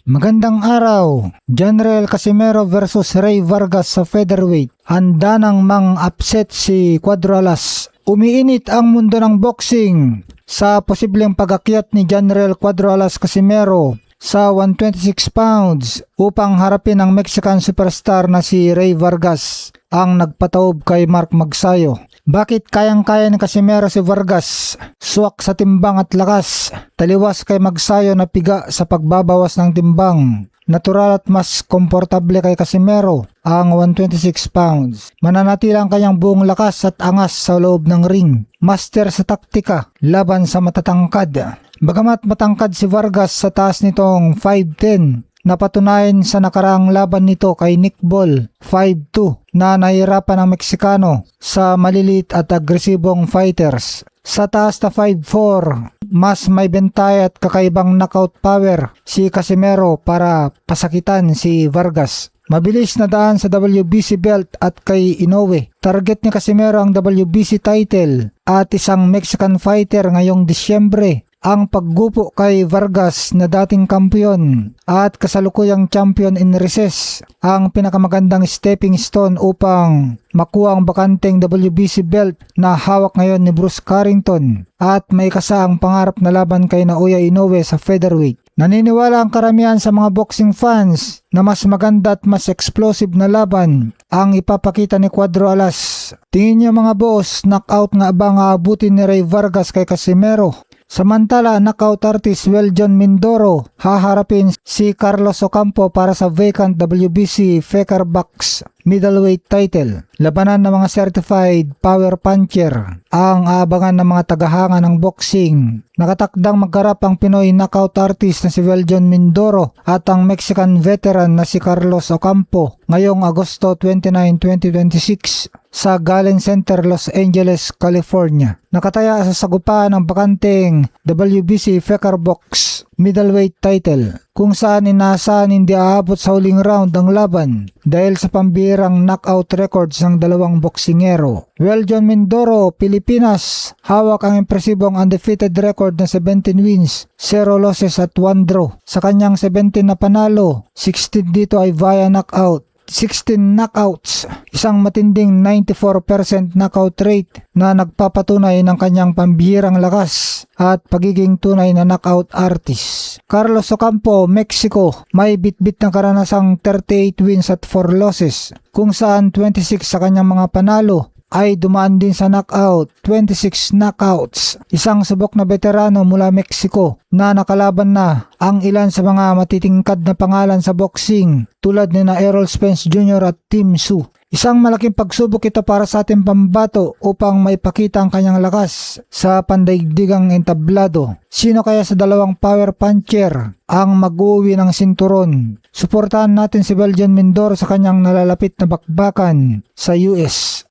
Magandang araw. General Casimero versus Rey Vargas sa featherweight. Handa nang mang-upset si Cuadro Alas. Umiinit ang mundo ng boxing sa posibleng pag-akyat ni General Cuadro Alas Casimero sa 126 pounds upang harapin ang Mexican superstar na si Rey Vargas, ang nagpataob kay Mark Magsayo. Bakit kayang-kaya ni Casimero si Vargas? Suwak sa timbang at lakas, taliwas kay Magsayo na piga sa pagbabawas ng timbang. Natural at mas komportable kay Casimero ang 126 pounds. Mananatili ang kanyang buong lakas at angas sa loob ng ring. Master sa taktika laban sa matatangkad. Bagamat matangkad si Vargas sa taas nitong 5'10", napatunayan sa nakaraang laban nito kay Nick Ball 5'2" na nahirapan ang Meksikano sa maliliit at agresibong fighters. Sa taas na 5'4", mas may bentay at kakaibang knockout power si Casimero para pasakitan si Vargas. Mabilis na daan sa WBC belt at kay Inoue. Target ni Casimero ang WBC title at isang Mexican fighter ngayong Disyembre. Ang paggupo kay Vargas na dating kampiyon at kasalukuyang champion in recess ang pinakamagandang stepping stone upang makuha ang bakanteng WBC belt na hawak ngayon ni Bruce Carrington at may kasaang pangarap na laban kay Naoya Inoue sa featherweight. Naniniwala ang karamihan sa mga boxing fans na mas maganda at mas explosive na laban ang ipapakita ni Cuadro Alas. Tingin niyo mga boss, knockout nga ba ang aabutin ni Rey Vargas kay Casimero? Samantala, knockout artist Weljon Mindoro haharapin si Carlos Ocampo para sa vacant WBC Feather Box middleweight title. Labanan ng mga certified power puncher ang aabangan ng mga tagahanga ng boxing. Nakatakdang magharap ang Pinoy knockout artist na si Weljon Mindoro at ang Mexican veteran na si Carlos Ocampo ngayong Agosto 29, 2026 sa Galen Center, Los Angeles, California. Nakataya sa sagupaan ng bakanteng WBC Feather Box middleweight title kung saan inaasahan hindi aabot sa huling round ang laban dahil sa pambihirang knockout records ng dalawang boksingero. Weljon Mindoro, Pilipinas, hawak ang impresibong undefeated record na 17 wins, 0 losses at 1 draw. Sa kanyang 17 na panalo, 16 dito ay via knockout. 16 knockouts, isang matinding 94% knockout rate na nagpapatunay ng kanyang pambihirang lakas at pagiging tunay na knockout artist. Carlos Ocampo, Mexico, may bitbit na karanasang 38 wins at 4 losses, kung saan 26 sa kanyang mga panalo ay dumaan din sa knockout, 26 knockouts. Isang subok na veterano mula Mexico na nakalaban na ang ilan sa mga matitingkad na pangalan sa boxing tulad ni na Errol Spence Jr. at Tim Tszyu. Isang malaking pagsubok ito para sa ating pambato upang maipakita ang kanyang lakas sa pandaigdigang entablado. Sino kaya sa dalawang power puncher ang mag-uwi ng sinturon? Suportahan natin si Weljon Mindoro sa kanyang nalalapit na bakbakan sa US.